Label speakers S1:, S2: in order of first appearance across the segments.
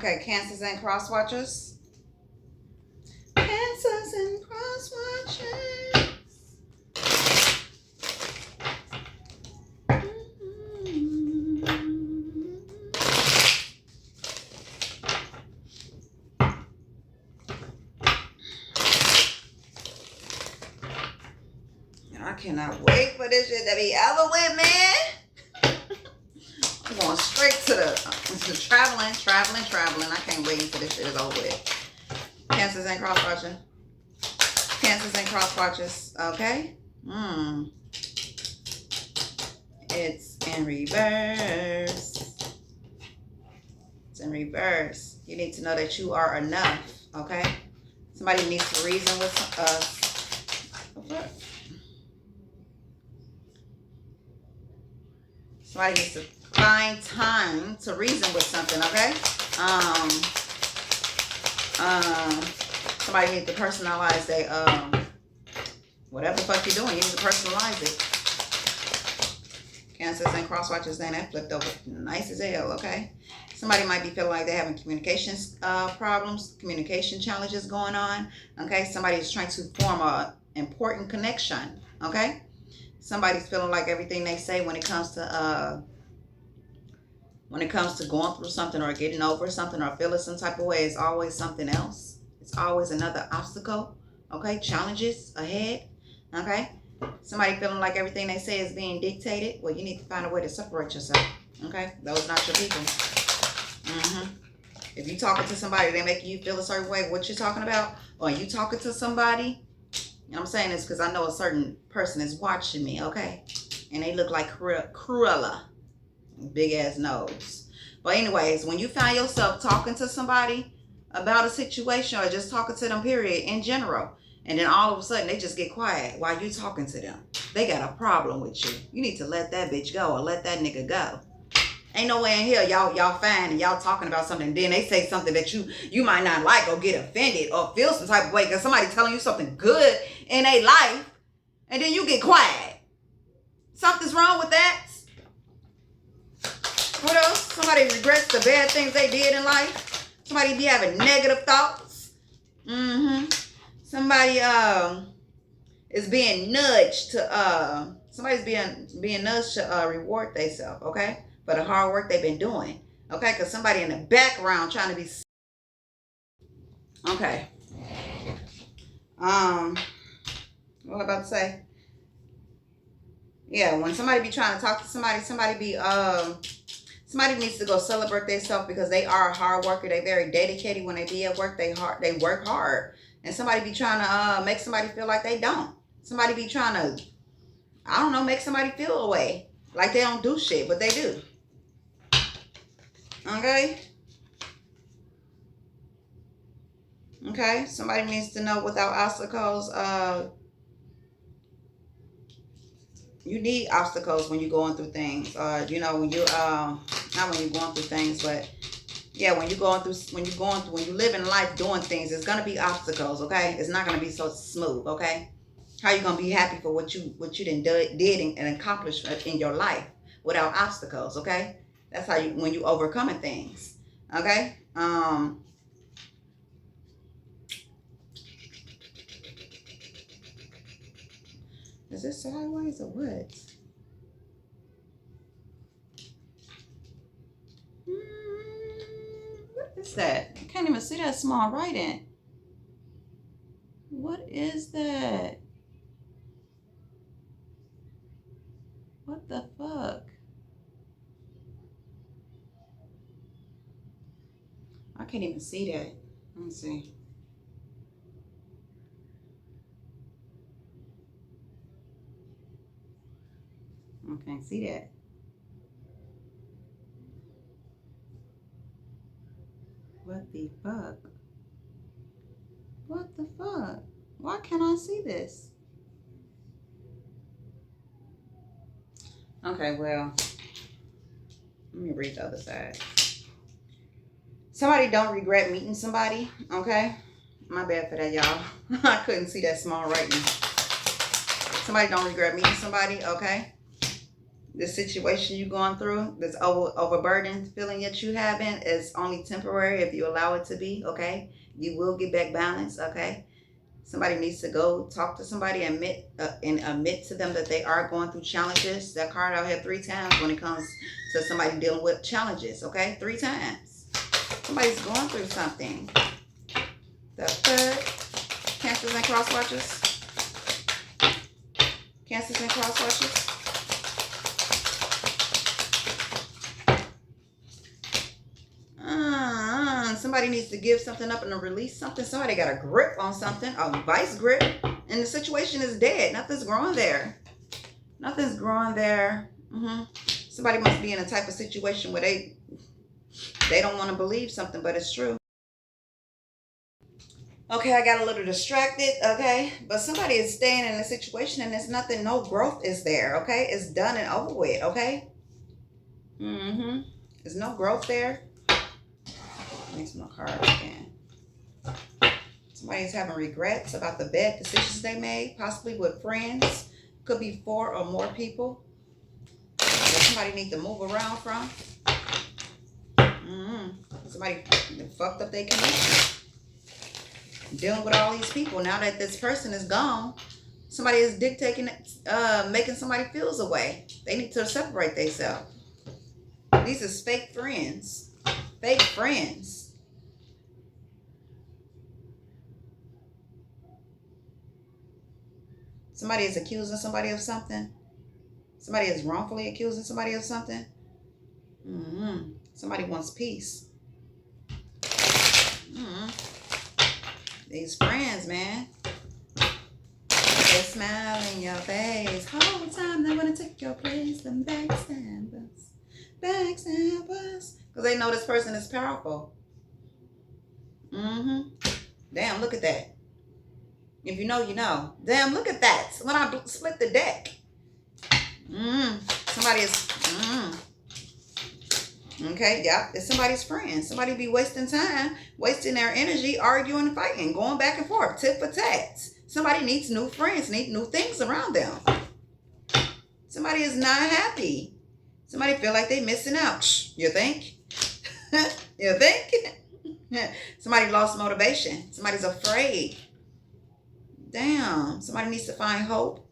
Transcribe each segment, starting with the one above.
S1: Okay, Cancers and cross watchers. Cancers and cross watchers. I cannot wait for this shit to be over with, man. I'm going straight to the traveling. I can't wait until this shit is over with. Cancers and cross watching. Cancers and cross watchers. Okay. It's in reverse. It's in reverse. You need to know that you are enough. Okay. Somebody needs to reason with us. Somebody needs to find time to reason with something, okay? Somebody needs to personalize their, whatever the fuck you're doing, you need to personalize it. Cancers and cross watchers, then that flipped over nice as hell, okay? Somebody might be feeling like they're having communication problems, communication challenges going on, okay? Somebody is trying to form an important connection, okay? Somebody's feeling like everything they say when it comes to going through something or getting over something or feeling some type of way is always something else. It's always another obstacle, okay? Challenges ahead, okay? Somebody feeling like everything they say is being dictated. Well, you need to find a way to separate yourself, okay? Those not your people. If you talking to somebody, they making you feel a certain way, what you're talking about, or you talking to somebody, and I'm saying this because I know a certain person is watching me, okay? And they look like Cruella. Big ass nose. But anyways, when you find yourself talking to somebody about a situation or just talking to them, period, in general, and then all of a sudden they just get quiet while you talking to them, they got a problem with you. You need to let that bitch go or let that nigga go. Ain't no way in here y'all fine and y'all talking about something, and then they say something that you might not like or get offended or feel some type of way because somebody telling you something good in their life, and then you get quiet. Something's wrong with that. What else? Somebody regrets the bad things they did in life. Somebody be having negative thoughts. Somebody is being nudged to somebody's being nudged to reward themselves, okay? For the hard work they've been doing. Okay? Because somebody in the background trying to be okay. What am I about to say? Yeah, when somebody be trying to talk to somebody, somebody needs to go celebrate themselves because they are a hard worker. They very dedicated when they be at work. They work hard. And somebody be trying to make somebody feel like they don't. Somebody be trying to, I don't know, make somebody feel a way. Like they don't do shit, but they do. Okay? Okay? Somebody needs to know without obstacles, you need obstacles when you're going through things. You know, when you not when you're going through things, but yeah, when you live in life doing things, it's gonna be obstacles, okay? It's not gonna be so smooth, okay? How you gonna be happy for what you did and accomplished in your life without obstacles, okay? That's how when you overcoming things, okay? Is this sideways or what? What is that? I can't even see that small writing. What is that? What the fuck? I can't even see that. Let me see. I can't see that. What the fuck? What the fuck? Why can't I see this? Okay, well, let me read the other side. Somebody don't regret meeting somebody, okay? My bad for that, y'all. I couldn't see that small writing. Somebody don't regret meeting somebody, okay? This situation you're going through, this overburdened feeling that you having is only temporary if you allow it to be, okay? You will get back balance, okay? Somebody needs to go talk to somebody and admit to them that they are going through challenges. That card out here 3 times when it comes to somebody dealing with challenges, okay? 3 times. Somebody's going through something. The fuck? Cancers and cross watchers. Cancers and cross watchers. Somebody needs to give something up and to release something. Somebody got a grip on something, a vice grip, and the situation is dead. Nothing's growing there. Nothing's growing there. Somebody must be in a type of situation where they don't want to believe something, but it's true. Okay, I got a little distracted, okay? But somebody is staying in a situation and there's nothing, no growth is there, okay? It's done and over with, okay? There's no growth there. Make some more cards again. Somebody's having regrets about the bad decisions they made, possibly with friends. Could be 4 or more people that somebody needs to move around from. Somebody fucked up their connection. Dealing with all these people. Now that this person is gone, somebody is dictating, making somebody feels away. They need to separate themselves. These are fake friends. Fake friends. Somebody is accusing somebody of something. Somebody is wrongfully accusing somebody of something. Somebody wants peace. These friends, man. They smile in your face. Whole time they want to take your place. Them backstabbers. Backstabbers. Because they know this person is powerful. Damn, look at that. If you know, you know. Damn, look at that. When I split the deck. Somebody is... Okay, yeah, it's somebody's friend. Somebody be wasting time, wasting their energy, arguing and fighting, going back and forth, tit for tat. Somebody needs new friends, need new things around them. Somebody is not happy. Somebody feel like they missing out. You think? You think? Somebody lost motivation. Somebody's afraid. Damn. Somebody needs to find hope.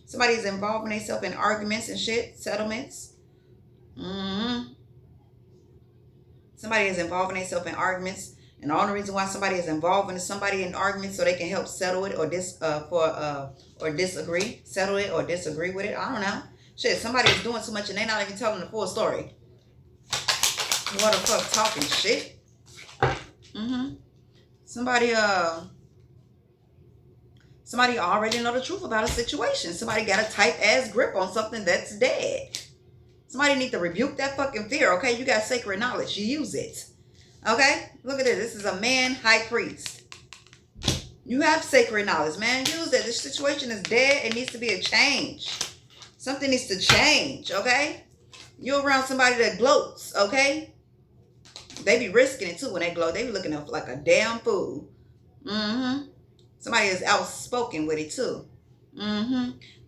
S1: Somebody's involving themselves in arguments and shit, settlements. Somebody is involving themselves in arguments, and the only reason why somebody is involving somebody in arguments so they can help settle it or disagree, settle it or disagree with it. I don't know. Shit, somebody is doing too much and they're not even telling the full story. What the fuck, talking shit? Somebody already know the truth about a situation. Somebody got a tight ass grip on something that's dead. Somebody need to rebuke that fucking fear, okay? You got sacred knowledge. You use it. Okay? Look at this. This is a man high priest. You have sacred knowledge, man. Use it. This situation is dead. It needs to be a change. Something needs to change, okay? You're around somebody that gloats, okay? They be risking it too when they gloat. They be looking up like a damn fool. Somebody is outspoken with it too.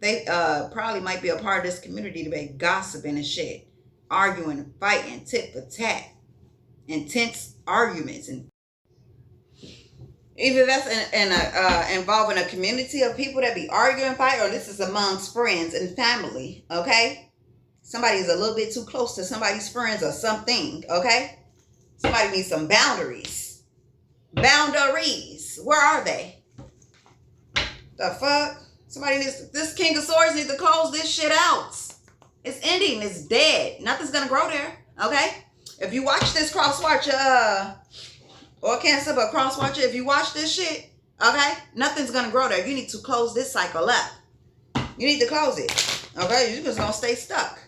S1: They probably might be a part of this community to be gossiping and shit, arguing and fighting, tit for tat, intense arguments, and either that's involving a community of people that be arguing and fighting, or this is amongst friends and family. Okay, somebody is a little bit too close to somebody's friends or something. Okay, somebody needs some boundaries. Boundaries. Where are they? The fuck? Somebody needs this King of Swords needs to close this shit out. It's ending. It's dead. Nothing's gonna grow there. Okay? If you watch this cross watcher, or Cancer, but cross watcher, if you watch this shit, okay, nothing's gonna grow there. You need to close this cycle up. You need to close it. Okay? You're just gonna stay stuck.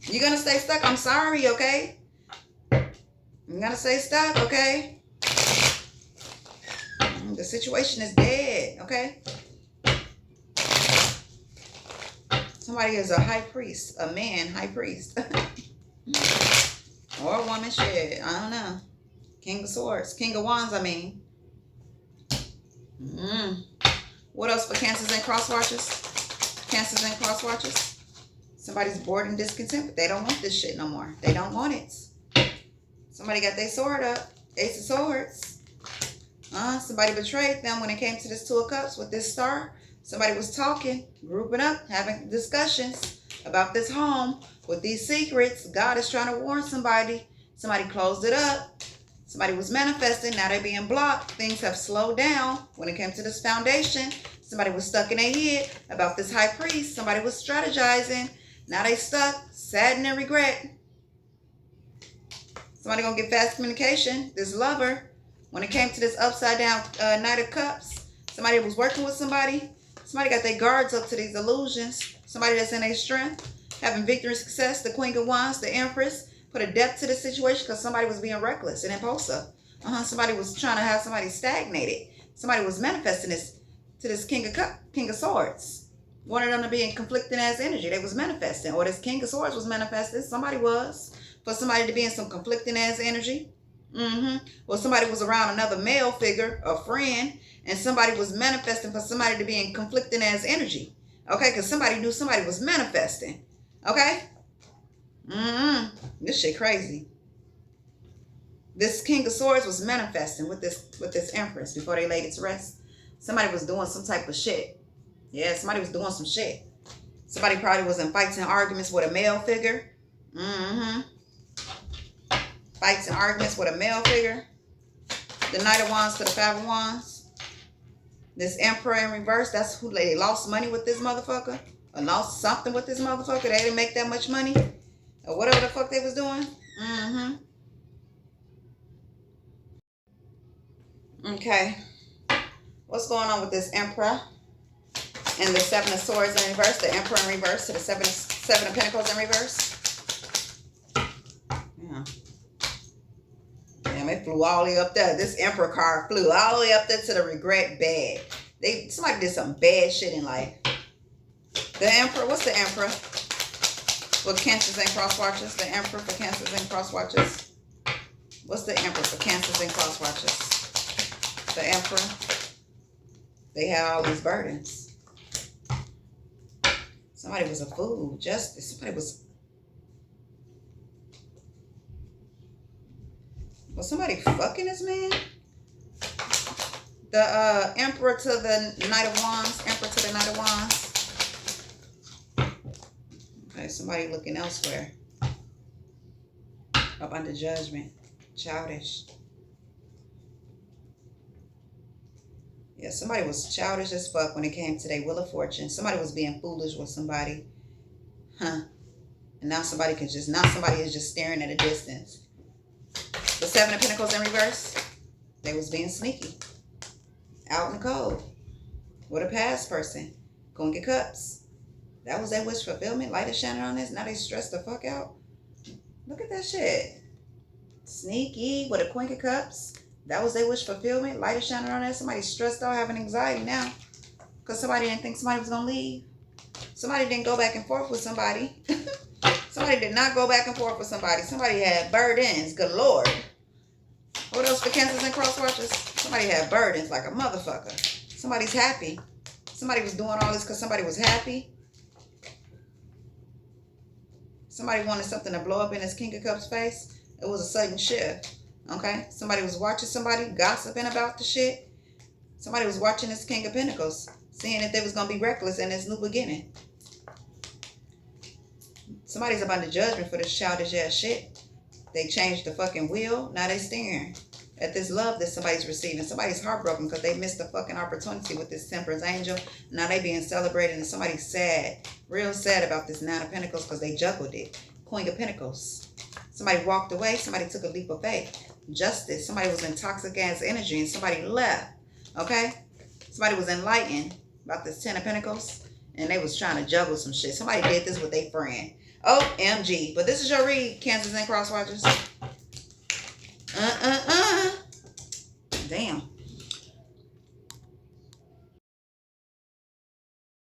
S1: You're gonna stay stuck. I'm sorry, okay? You're gonna stay stuck, okay? The situation is dead, okay? Somebody is a high priest, a man high priest. Or a woman, shit, I don't know. King of Swords, King of Wands, I mean. What else for Cancers and cross watchers? Cancers and cross watchers? Somebody's bored and discontent, but they don't want this shit no more. They don't want it. Somebody got their sword up. Ace of Swords. Somebody betrayed them when it came to this Two of Cups with this star. Somebody was talking, grouping up, having discussions about this home with these secrets. God is trying to warn somebody. Somebody closed it up. Somebody was manifesting. Now they're being blocked. Things have slowed down when it came to this foundation. Somebody was stuck in their head about this high priest. Somebody was strategizing. Now they stuck, saddened and regret. Somebody gonna get fast communication. This lover, when it came to this upside down Knight of Cups, somebody was working with somebody. Somebody got their guards up to these illusions. Somebody that's in their strength, having victory and success. The Queen of Wands, the Empress, put a depth to the situation because somebody was being reckless and impulsive. Somebody was trying to have somebody stagnated. Somebody was manifesting this to this King of Swords. Wanted them to be in conflicting as energy. They was manifesting. Or this King of Swords was manifesting. Somebody was. For somebody to be in some conflicting as energy. Or somebody was around another male figure, a friend, and somebody was manifesting for somebody to be in conflicting as energy. Okay, because somebody knew somebody was manifesting. Okay? This shit crazy. This King of Swords was manifesting with this Empress before they laid it to rest. Somebody was doing some type of shit. Yeah, somebody was doing some shit. Somebody probably was in fights and arguments with a male figure. Fights and arguments with a male figure. The Knight of Wands to the Five of Wands. This Emperor in reverse, that's who they lost money with this motherfucker. Or lost something with this motherfucker. They didn't make that much money. Or whatever the fuck they was doing. Okay. What's going on with this Emperor? And the Seven of Swords in reverse. The Emperor in reverse to the Seven of Pentacles in reverse. Yeah. Damn, it flew all the way up there. This Emperor card flew all the way up there to the regret bed. Somebody did some bad shit in life. The Emperor, what's the Emperor? With Cancers and Cross Watchers. The Emperor for Cancers and Cross Watchers. What's the Emperor for Cancers and Cross Watchers? The Emperor. They had all these burdens. Somebody was a fool. Justice. Somebody was... Was somebody fucking this man? The Emperor to the Knight of Wands. Emperor to the Knight of Wands. Okay, somebody looking elsewhere. Up under judgment. Childish. Yeah, somebody was childish as fuck when it came to their Wheel of Fortune. Somebody was being foolish with somebody. And now somebody is just staring at a distance. The Seven of Pentacles in reverse. They was being sneaky. Out in the cold. With a past person. Gonna get cups. That was their wish fulfillment. Light is shining on this. Now they stressed the fuck out. Look at that shit. Sneaky with a Queen of Cups. That was their wish fulfillment. Light is shining on that. Somebody stressed out, having anxiety now. Because somebody didn't think somebody was going to leave. Somebody didn't go back and forth with somebody. Somebody did not go back and forth with somebody. Somebody had burdens. Good Lord. What else for Cancers and Cross Watchers? Somebody had burdens like a motherfucker. Somebody's happy. Somebody was doing all this because somebody was happy. Somebody wanted something to blow up in this King of Cups face. It was a sudden shift. Okay? Somebody was watching somebody, gossiping about the shit. Somebody was watching this King of Pentacles, seeing if they was going to be reckless in this new beginning. Somebody's up under judgment for this childish ass shit. They changed the fucking wheel. Now they staring at this love that somebody's receiving. Somebody's heartbroken because they missed the fucking opportunity with this Temperance Angel. Now they being celebrated and somebody's sad. Real sad about this Nine of Pentacles because they juggled it. Queen of Pentacles. Somebody walked away. Somebody took a leap of faith. Justice. Somebody was in toxic ass energy and somebody left. Okay? Somebody was enlightened about this Ten of Pentacles and they was trying to juggle some shit. Somebody did this with their friend. OMG. But this is your read, Cancers and Cross Watchers. Damn.